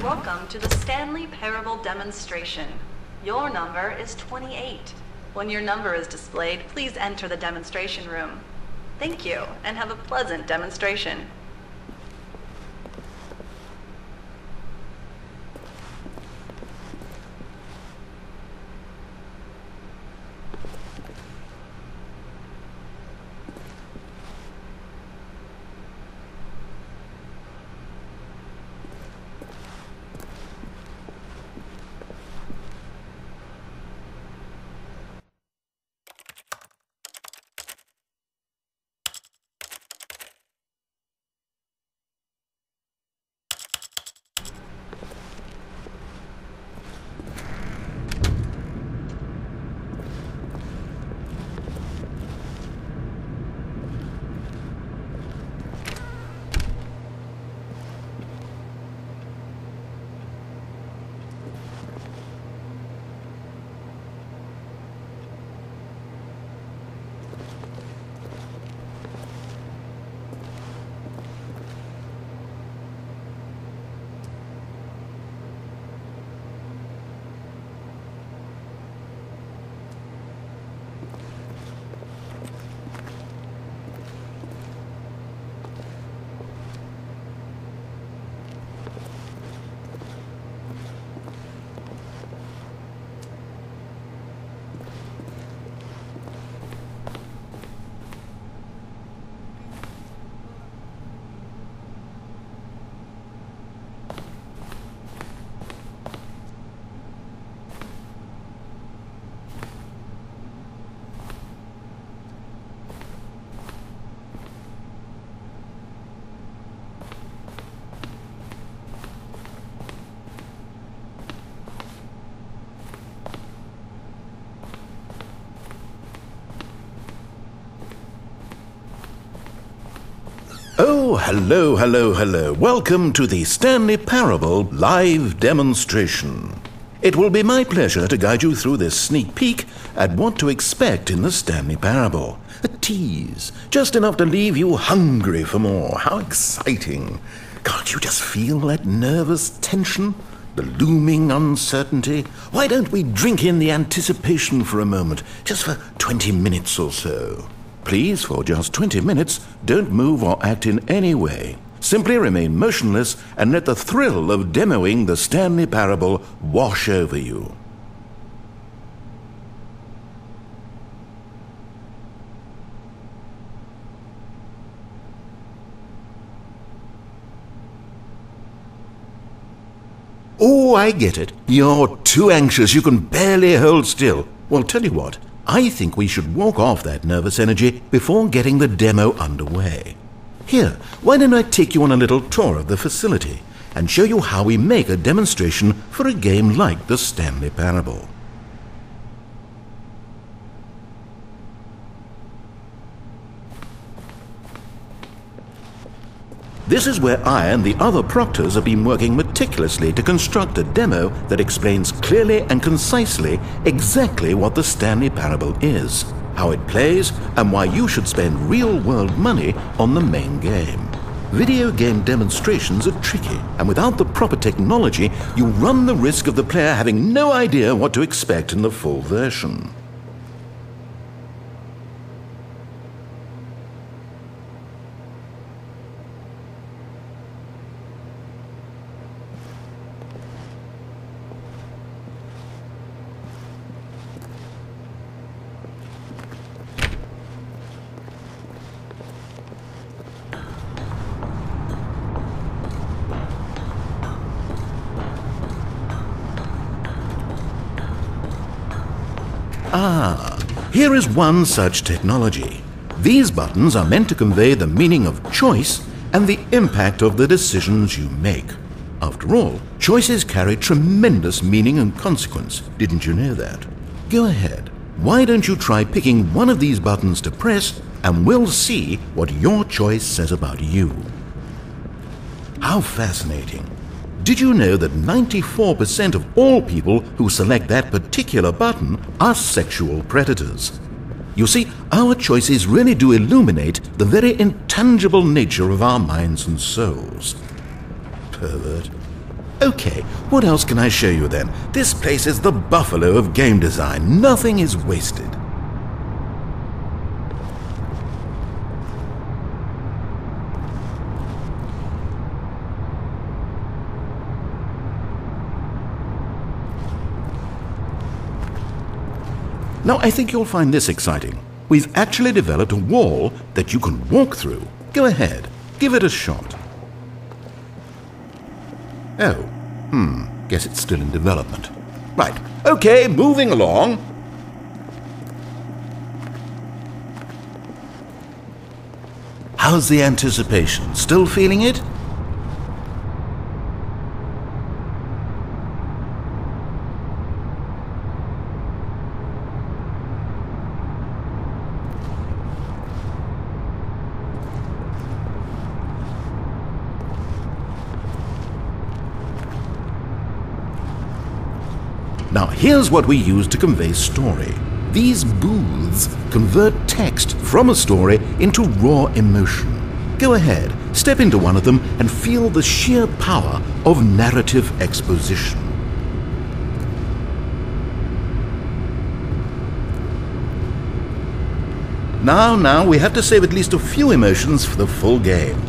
Welcome to the Stanley Parable demonstration. Your number is 28. When your number is displayed, please enter the demonstration room. Thank you, and have a pleasant demonstration. Oh, hello. Welcome to the Stanley Parable live demonstration. It will be my pleasure to guide you through this sneak peek at what to expect in the Stanley Parable. A tease, just enough to leave you hungry for more. How exciting. Can't you just feel that nervous tension? The looming uncertainty? Why don't we drink in the anticipation for a moment, just for 20 minutes or so? Please, for just 20 minutes, don't move or act in any way. Simply remain motionless and let the thrill of demoing the Stanley Parable wash over you. Oh, I get it. You're too anxious. You can barely hold still. Well, tell you what. I think we should walk off that nervous energy before getting the demo underway. Here, why don't I take you on a little tour of the facility and show you how we make a demonstration for a game like the Stanley Parable. This is where I and the other proctors have been working meticulously to construct a demo that explains clearly and concisely exactly what the Stanley Parable is, how it plays, and why you should spend real-world money on the main game. Video game demonstrations are tricky, and without the proper technology, you run the risk of the player having no idea what to expect in the full version. Here is one such technology. These buttons are meant to convey the meaning of choice and the impact of the decisions you make. After all, choices carry tremendous meaning and consequence. Didn't you know that? Go ahead. Why don't you try picking one of these buttons to press, and we'll see what your choice says about you. How fascinating. Did you know that 94% of all people who select that particular button are sexual predators? You see, our choices really do illuminate the very intangible nature of our minds and souls. Pervert. Okay, what else can I show you then? This place is the buffalo of game design. Nothing is wasted. Now, I think you'll find this exciting. We've actually developed a wall that you can walk through. Go ahead, give it a shot. Oh, guess it's still in development. Right, okay, moving along. How's the anticipation? Still feeling it? Now here's what we use to convey story. These booths convert text from a story into raw emotion. Go ahead, step into one of them and feel the sheer power of narrative exposition. Now, we have to save at least a few emotions for the full game.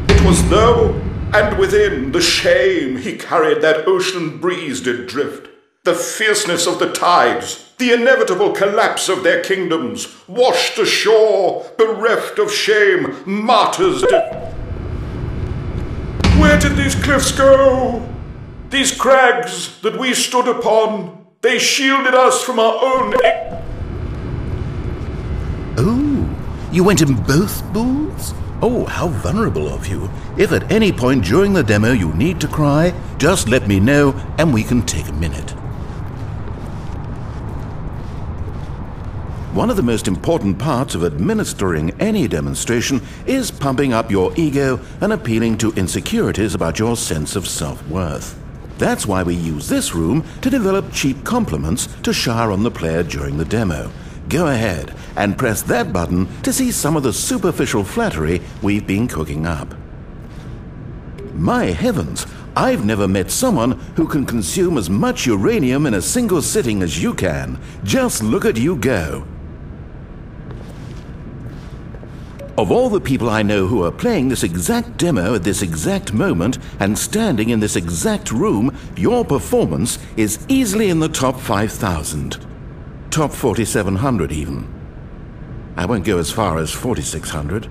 It was though, and within the shame he carried that ocean breeze did drift. The fierceness of the tides, the inevitable collapse of their kingdoms, washed ashore, bereft of shame, martyrs Where did these cliffs go? These crags that we stood upon, they shielded us from our own... Oh, you went in both booths? Oh, how vulnerable of you. If at any point during the demo you need to cry, just let me know and we can take a minute. One of the most important parts of administering any demonstration is pumping up your ego and appealing to insecurities about your sense of self-worth. That's why we use this room to develop cheap compliments to shower on the player during the demo. Go ahead and press that button to see some of the superficial flattery we've been cooking up. My heavens, I've never met someone who can consume as much uranium in a single sitting as you can. Just look at you go. Of all the people I know who are playing this exact demo at this exact moment and standing in this exact room, your performance is easily in the top 5,000. Top 4,700 even. I won't go as far as 4,600.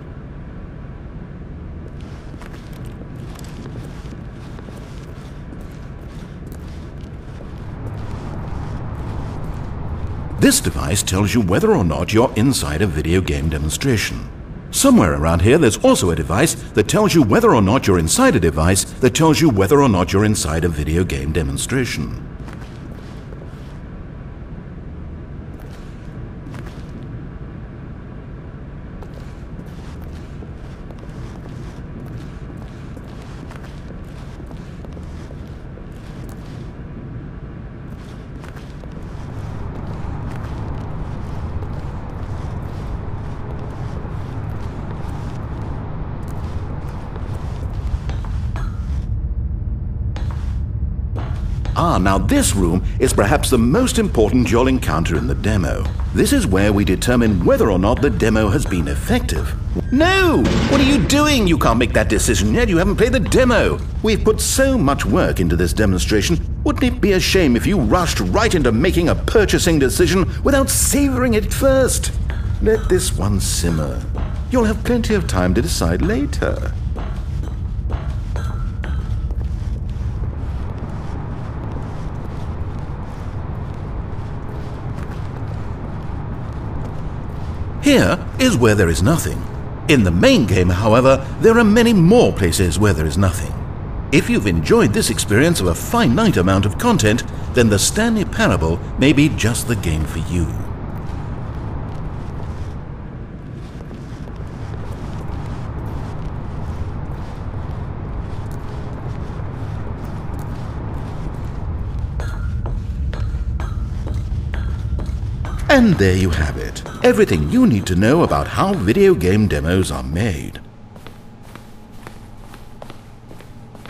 This device tells you whether or not you're inside a video game demonstration. Somewhere around here there's also a device that tells you whether or not you're inside a device that tells you whether or not you're inside a video game demonstration. Now this room is perhaps the most important you'll encounter in the demo. This is where we determine whether or not the demo has been effective. No! What are you doing? You can't make that decision yet. You haven't played the demo. We've put so much work into this demonstration. Wouldn't it be a shame if you rushed right into making a purchasing decision without savoring it first? Let this one simmer. You'll have plenty of time to decide later. Here is where there is nothing. In the main game, however, there are many more places where there is nothing. If you've enjoyed this experience of a finite amount of content, then the Stanley Parable may be just the game for you. And there you have it. Everything you need to know about how video game demos are made.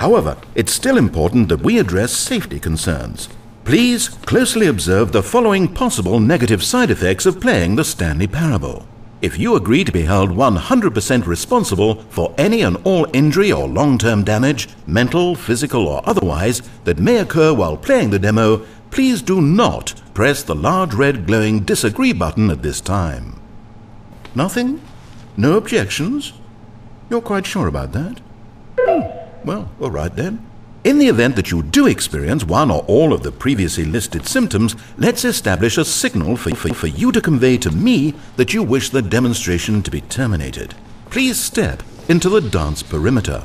However, it's still important that we address safety concerns. Please closely observe the following possible negative side effects of playing the Stanley Parable. If you agree to be held 100% responsible for any and all injury or long-term damage, mental, physical or otherwise, that may occur while playing the demo, please do not press the large red glowing disagree button at this time. Nothing? No objections? You're quite sure about that? Well, all right then. In the event that you do experience one or all of the previously listed symptoms, let's establish a signal for you to convey to me that you wish the demonstration to be terminated. Please step into the dance perimeter.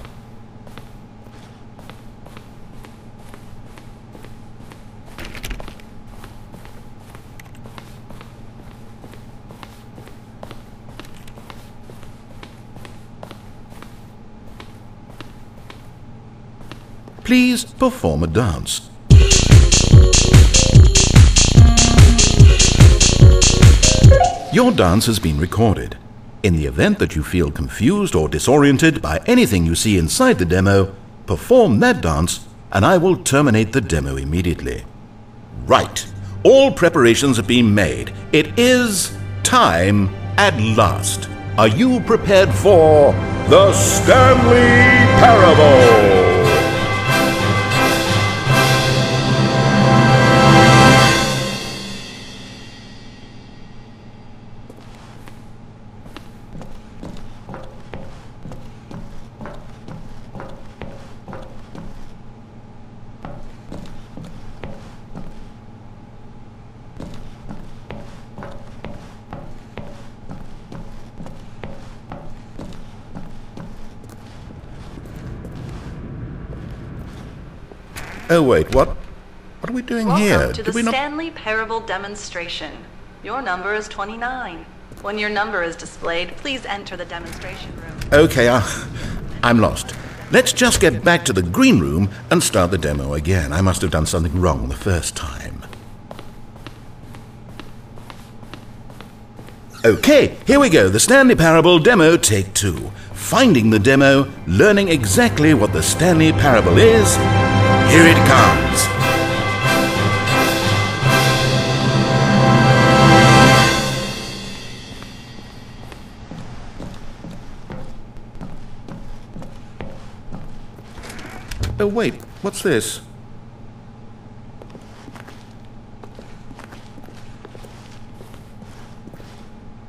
Please perform a dance. Your dance has been recorded. In the event that you feel confused or disoriented by anything you see inside the demo, perform that dance and I will terminate the demo immediately. Right. All preparations have been made. It is time at last. Are you prepared for the Stanley Parable? Oh wait, what are we doing here? Welcome to the Stanley Parable demonstration. Your number is 29. When your number is displayed, please enter the demonstration room. Okay, I'm lost. Let's just get back to the green room and start the demo again. I must have done something wrong the first time. Okay, here we go. The Stanley Parable demo, take 2. Finding the demo, learning exactly what the Stanley Parable is. Here it comes. Oh wait, what's this?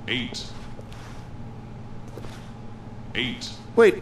Eight. Wait.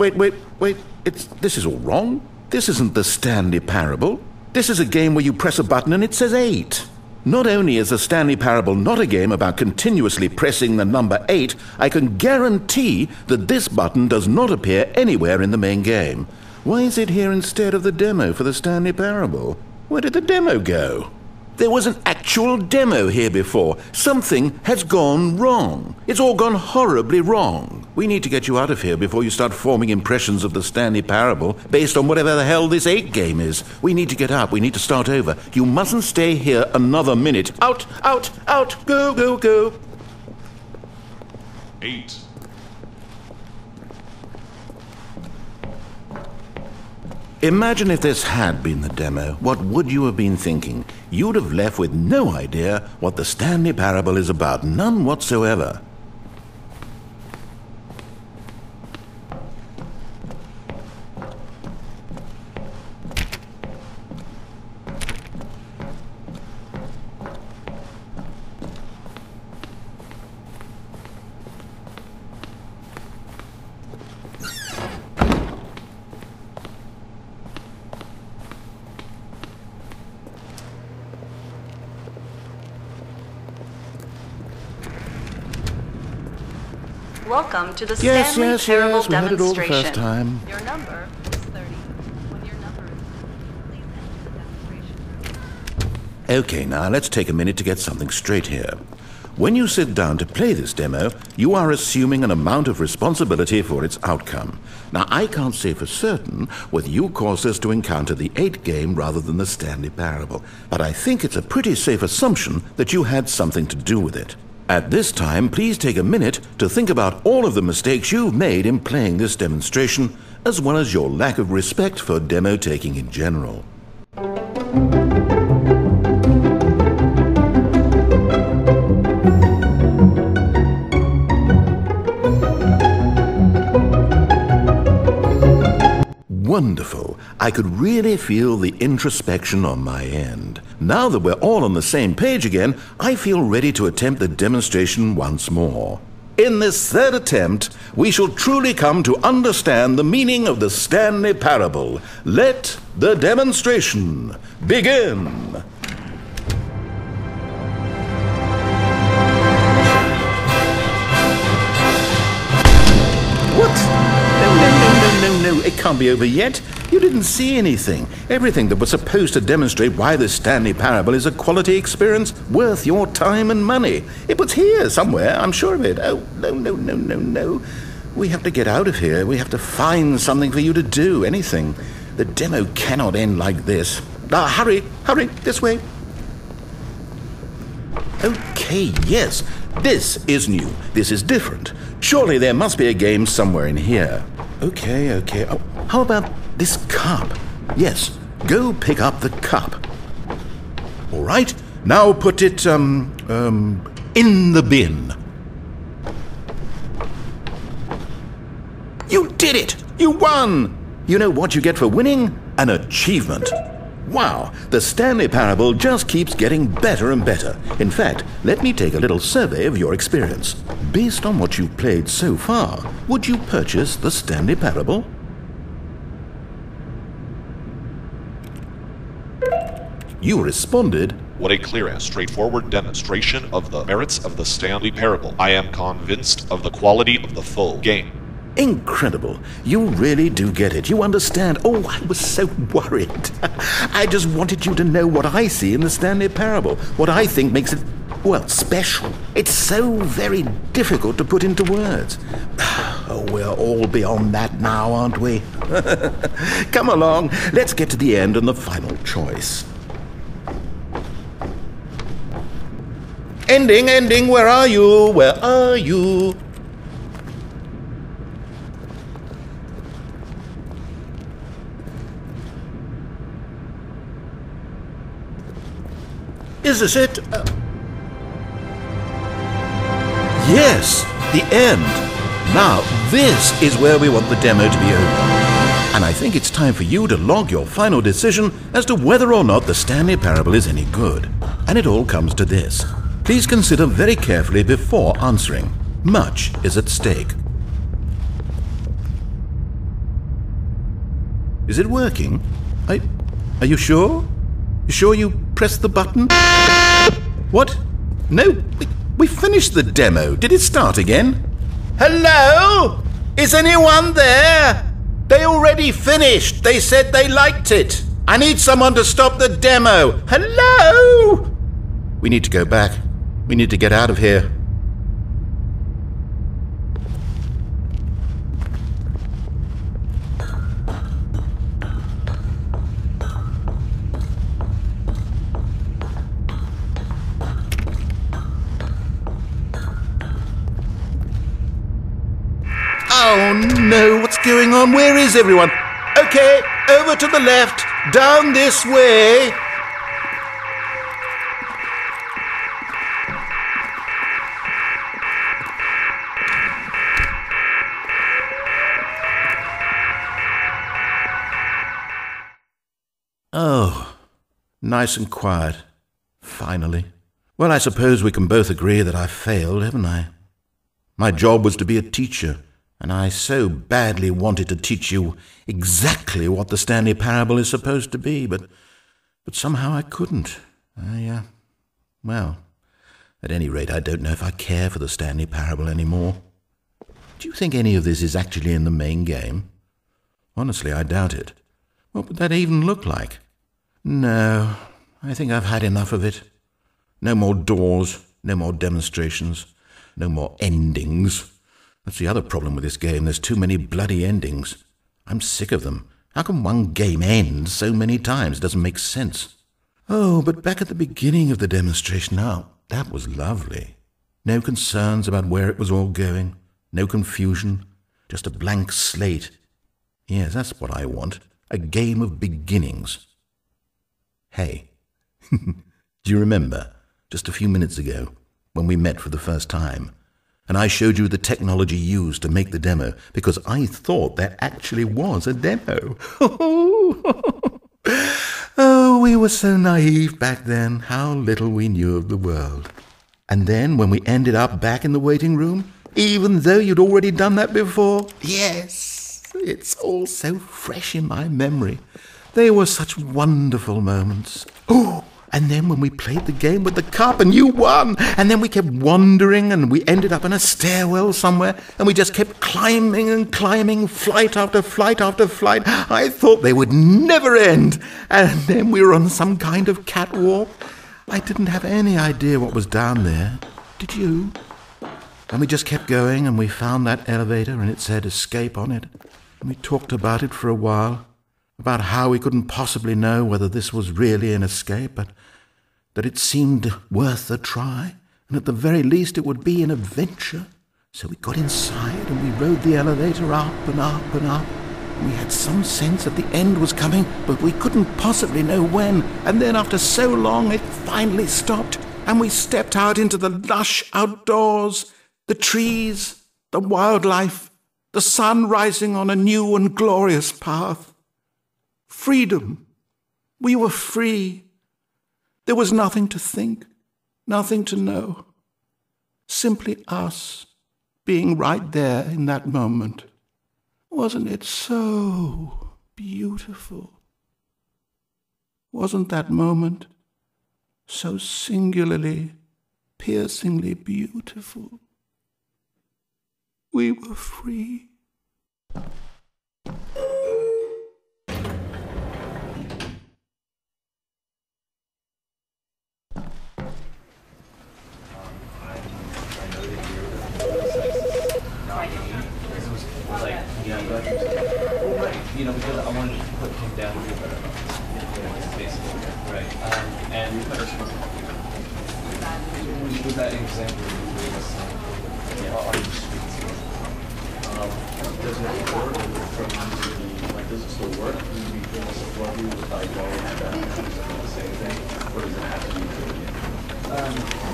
This is all wrong. This isn't the Stanley Parable. This is a game where you press a button and it says 8. Not only is the Stanley Parable not a game about continuously pressing the number 8, I can guarantee that this button does not appear anywhere in the main game. Why is it here instead of the demo for the Stanley Parable? Where did the demo go? There was an actual demo here before. Something has gone wrong. It's all gone horribly wrong. We need to get you out of here before you start forming impressions of the Stanley Parable based on whatever the hell this 8 game is. We need to get out. We need to start over. You mustn't stay here another minute. Out! Go! 8. Imagine if this had been the demo. What would you have been thinking? You'd have left with no idea what the Stanley Parable is about. None whatsoever. Welcome to the Stanley Parable we had it all the demonstration. first time. Your number is 30. When your number is please enter the demonstration room. Okay, now let's take a minute to get something straight here. When you sit down to play this demo, you are assuming an amount of responsibility for its outcome. Now, I can't say for certain whether you caused us to encounter the 8 game rather than the Stanley Parable, but I think it's a pretty safe assumption that you had something to do with it. At this time, please take a minute to think about all of the mistakes you've made in playing this demonstration as well as your lack of respect for demo taking in general. Wonderful. I could really feel the introspection on my end. Now that we're all on the same page again, I feel ready to attempt the demonstration once more. In this third attempt, we shall truly come to understand the meaning of the Stanley Parable. Let the demonstration begin. What? No, it can't be over yet. You didn't see anything. Everything that was supposed to demonstrate why the Stanley Parable is a quality experience worth your time and money. It was here somewhere, I'm sure of it. Oh, no. We have to get out of here. We have to find something for you to do, anything. The demo cannot end like this. Hurry, this way. Okay, yes, this is new. This is different. Surely there must be a game somewhere in here. Okay. Oh, how about this cup? Yes, go pick up the cup. All right, now put it, in the bin. You did it! You won! You know what you get for winning? An achievement. Wow, the Stanley Parable just keeps getting better and better. In fact, let me take a little survey of your experience. Based on what you've played so far, would you purchase the Stanley Parable? You responded, "What a clear and straightforward demonstration of the merits of the Stanley Parable. I am convinced of the quality of the full game." Incredible. You really do get it. You understand. Oh, I was so worried. I just wanted you to know what I see in the Stanley Parable, what I think makes it, well, special. It's so very difficult to put into words. Oh, we're all beyond that now, aren't we? Come along. Let's get to the end and the final choice. Ending, where are you? Where are you? Is this it? Yes, the end. Now, this is where we want the demo to be over. And I think it's time for you to log your final decision as to whether or not the Stanley Parable is any good. And it all comes to this. Please consider very carefully before answering. Much is at stake. Is it working? Are you sure? You sure you pressed the button? What? No, we finished the demo. Did it start again? Hello? Is anyone there? They already finished. They said they liked it. I need someone to stop the demo. Hello? We need to go back. We need to get out of here. Oh no, what's going on? Where is everyone? Okay, over to the left, down this way. Oh, nice and quiet, finally. Well, I suppose we can both agree that I failed, haven't I? My job was to be a teacher, and I so badly wanted to teach you exactly what the Stanley Parable is supposed to be, but somehow I couldn't. Well, at any rate, I don't know if I care for the Stanley Parable anymore. Do you think any of this is actually in the main game? Honestly, I doubt it. What would that even look like? No, I think I've had enough of it. No more doors, no more demonstrations, no more endings. That's the other problem with this game. There's too many bloody endings. I'm sick of them. How can one game end so many times? It doesn't make sense. Oh, but back at the beginning of the demonstration, now, that was lovely. No concerns about where it was all going. No confusion. Just a blank slate. Yes, that's what I want. A game of beginnings. Hey, do you remember, just a few minutes ago, when we met for the first time, and I showed you the technology used to make the demo, because I thought there actually was a demo. Oh, we were so naive back then, how little we knew of the world. And then, when we ended up back in the waiting room, even though you'd already done that before, yes, it's all so fresh in my memory. They were such wonderful moments. Oh, and then when we played the game with the cup and you won, and then we kept wandering and we ended up in a stairwell somewhere, and we just kept climbing and climbing, flight after flight after flight. I thought they would never end. And then we were on some kind of catwalk. I didn't have any idea what was down there. Did you? And we just kept going, and we found that elevator, and it said escape on it. And we talked about it for a while, about how we couldn't possibly know whether this was really an escape, but that it seemed worth a try, and at the very least it would be an adventure. So we got inside, and we rode the elevator up and up and up. We had some sense that the end was coming, but we couldn't possibly know when. And then after so long, it finally stopped, and we stepped out into the lush outdoors, the trees, the wildlife, the sun rising on a new and glorious path. Freedom. We were free. There was nothing to think, nothing to know. Simply us being right there in that moment. Wasn't it so beautiful? Wasn't that moment so singularly, piercingly beautiful? We were free. Because I wanted to put him down here, basically, right? And with that example, does it work? Does it still work? Do you almost love you with like all of that? The same thing, or does it have to be?